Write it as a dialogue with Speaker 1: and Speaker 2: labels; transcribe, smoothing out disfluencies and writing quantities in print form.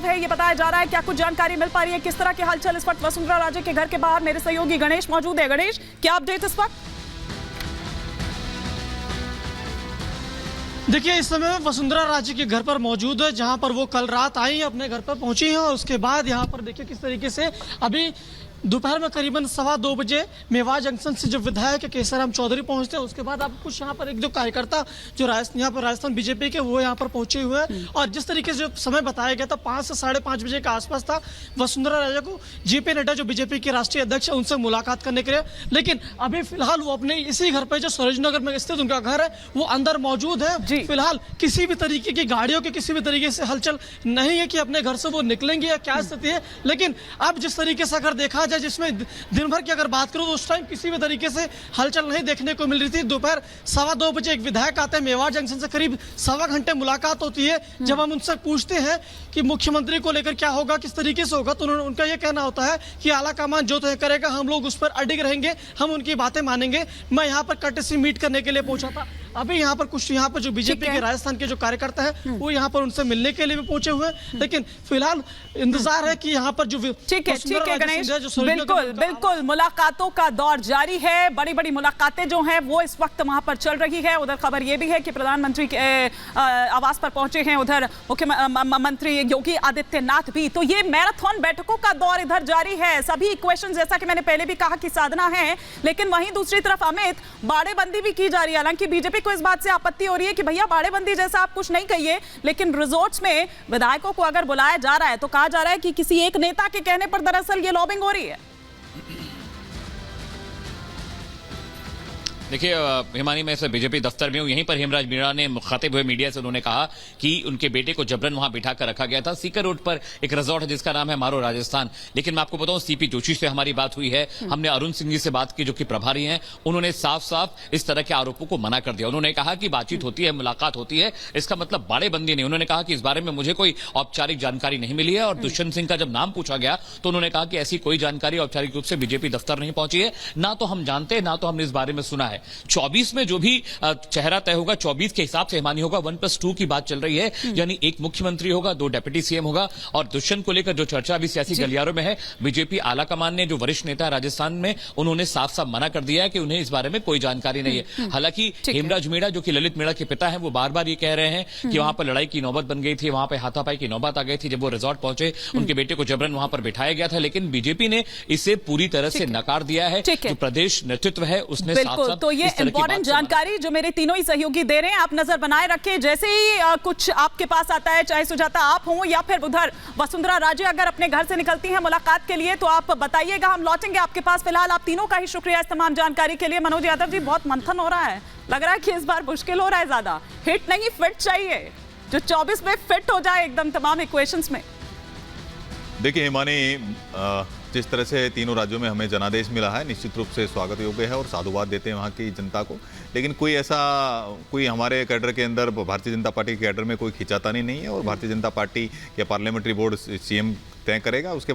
Speaker 1: तनाव है ये बताया जा रहा है। क्या कुछ जानकारी मिल पा रही है? किस तरह के हलचल इस वक्त वसुंधरा राजे के घर के बाहर? मेरे सहयोगी गणेश मौजूद है। गणेश, क्या अपडेट इस वक्त?
Speaker 2: देखिए, इस समय वसुंधरा राजे के घर पर मौजूद है, जहां पर वो कल रात आई, अपने घर पर पहुंची हैं और उसके बाद यहां पर देखिए किस तरीके से अभी दोपहर में करीबन 2:15 बजे मेवाड़ जंक्शन से जब विधायक केसराम चौधरी पहुंचते हैं, उसके बाद आप कुछ यहाँ पर एक जो कार्यकर्ता जो यहाँ पर राजस्थान बीजेपी के वो यहाँ पर पहुंचे हुए हैं। और जिस तरीके से जो समय बताया गया था 5 से 5:30 बजे के आसपास था, वसुंधरा राजे को जेपी नड्डा जो बीजेपी के राष्ट्रीय अध्यक्ष है उनसे मुलाकात करने के लिए, लेकिन अभी फिलहाल वो अपने इसी घर पर जो सरोजनगर में स्थित उनका घर है वो अंदर मौजूद है। फिलहाल किसी भी तरीके की गाड़ियों के किसी भी तरीके से हलचल नहीं है कि अपने घर से वो निकलेंगे या क्या स्थिति है। लेकिन अब जिस तरीके से अगर देखा जाए, जिसमें दिन भर की अगर बात करूं तो उस टाइम किसी भी तरीके से हलचल नहीं देखने को मिल रही थी। दोपहर 2:15 बजे एक विधायक आते हैं, मेवाड़ जंक्शन से करीब 1.25 घंटे मुलाकात होती है। जब हम उनसे पूछते हैं कि मुख्यमंत्री को लेकर क्या होगा, किस तरीके से होगा, तो उनका यह कहना होता है कि आलाकमान जो तय करेगा हम लोग उस पर अडिग रहेंगे, हम उनकी बातें मानेंगे। मैं यहाँ पर कटसी मीट करने के लिए पहुंचा था। अभी यहाँ पर कुछ यहाँ पर जो बीजेपी के राजस्थान के जो कार्यकर्ता हैं वो यहाँ पर उनसे मिलने के लिए भी पहुंचे हुए हैं। लेकिन फिलहाल इंतजार है कि यहाँ पर जो
Speaker 1: ठीक है गणेश, बिल्कुल मुलाकातों का दौर जारी है। बड़ी बड़ी मुलाकातें जो हैं वो इस वक्त वहां पर चल रही है। उधर खबर ये भी है कि प्रधानमंत्री के आवास पर पहुंचे हैं उधर मुख्यमंत्री योगी आदित्यनाथ भी। तो ये मैराथन बैठकों का दौर इधर जारी है। सभी इक्वेशन जैसा कि मैंने पहले भी कहा कि साधना है, लेकिन वहीं दूसरी तरफ अमित बाड़ेबंदी भी की जा रही है। हालांकि बीजेपी को इस बात से आपत्ति हो रही है कि भैया बाड़ेबंदी जैसा आप कुछ नहीं कहिए, लेकिन रिजॉर्ट्स में विधायकों को अगर बुलाया जा रहा है तो कहा जा रहा है कि किसी एक नेता के कहने पर दरअसल ये लॉबिंग हो रही है।
Speaker 3: देखिए हिमानी, मैं इस बीजेपी दफ्तर में हूं। यहीं पर हेमराज मीणा ने मुखातिब हुए मीडिया से उन्होंने कहा कि उनके बेटे को जबरन वहां बिठा कर रखा गया था। सीकर रोड पर एक रिजॉर्ट है जिसका नाम है मारो राजस्थान। लेकिन मैं आपको बताऊं, सीपी जोशी से हमारी बात हुई है, हमने अरुण सिंह जी से बात की जो कि प्रभारी हैं। उन्होंने साफ साफ इस तरह के आरोपों को मना कर दिया। उन्होंने कहा कि बातचीत होती है, मुलाकात होती है, इसका मतलब बाड़ेबंदी नहीं। उन्होंने कहा कि इस बारे में मुझे कोई औपचारिक जानकारी नहीं मिली है। और दुष्यंत सिंह का जब नाम पूछा गया तो उन्होंने कहा कि ऐसी कोई जानकारी औपचारिक रूप से बीजेपी दफ्तर नहीं पहुंची है, ना तो हम जानते हैं ना तो हमने इस बारे में सुना है। 24 में जो भी चेहरा तय होगा 24 के हिसाब से हिमानी होगा। 1+2 की बात चल रही है, यानी एक मुख्यमंत्री होगा, 2 डेप्यूटी सीएम होगा। और दुष्यंत को लेकर जो चर्चा अभी सियासी गलियारों में है, बीजेपी आलाकमान ने जो वरिष्ठ नेता राजस्थान में उन्होंने साफ साफ मना कर दिया है कि उन्हें इस बारे में कोई जानकारी नहीं है। हालांकि हेमराज मीणा जो कि ललित मीणा के पिता हैं, वो बार बार ये कह रहे हैं कि वहां पर लड़ाई की नौबत बन गई थी, वहां पर हाथापाई की नौबत आ गई थी। जब वो रिजॉर्ट पहुंचे उनके बेटे को जबरन वहां पर बिठाया गया था, लेकिन बीजेपी ने इसे पूरी तरह से नकार दिया है। जो प्रदेश नेतृत्व है उसने साफ साफ
Speaker 1: तो ये इंपॉर्टेंट जानकारी जो मेरे तीनों ही सहयोगी दे रहे हैं, आप नजर बनाए रखें। जैसे ही कुछ आपके पास आता है, चाहे सुजाता आप हो या फिर उधर वसुंधरा राजे अगर अपने घर से निकलती हैं मुलाकात के लिए, तो आप बताइएगा, हम लौटेंगे आपके पास। फिलहाल आप तीनों का ही शुक्रिया इस तमाम जानकारी के लिए। मनोज यादव जी, बहुत मंथन हो रहा है, लग रहा है कि इस बार मुश्किल हो रहा है, ज्यादा हिट नहीं फिट चाहिए, जो 24 में फिट हो जाए एकदम तमाम इक्वेशंस में।
Speaker 4: देखिए हिमानी, जिस तरह से तीनों राज्यों में हमें जनादेश मिला है, निश्चित रूप से स्वागत योग्य है और साधुवाद देते हैं वहाँ की जनता को। लेकिन कोई हमारे कैडर के अंदर, भारतीय जनता पार्टी के कैडर में कोई खिंचातानी नहीं है और भारतीय जनता पार्टी या पार्लियामेंट्री बोर्ड सीएम तय करेगा। उसके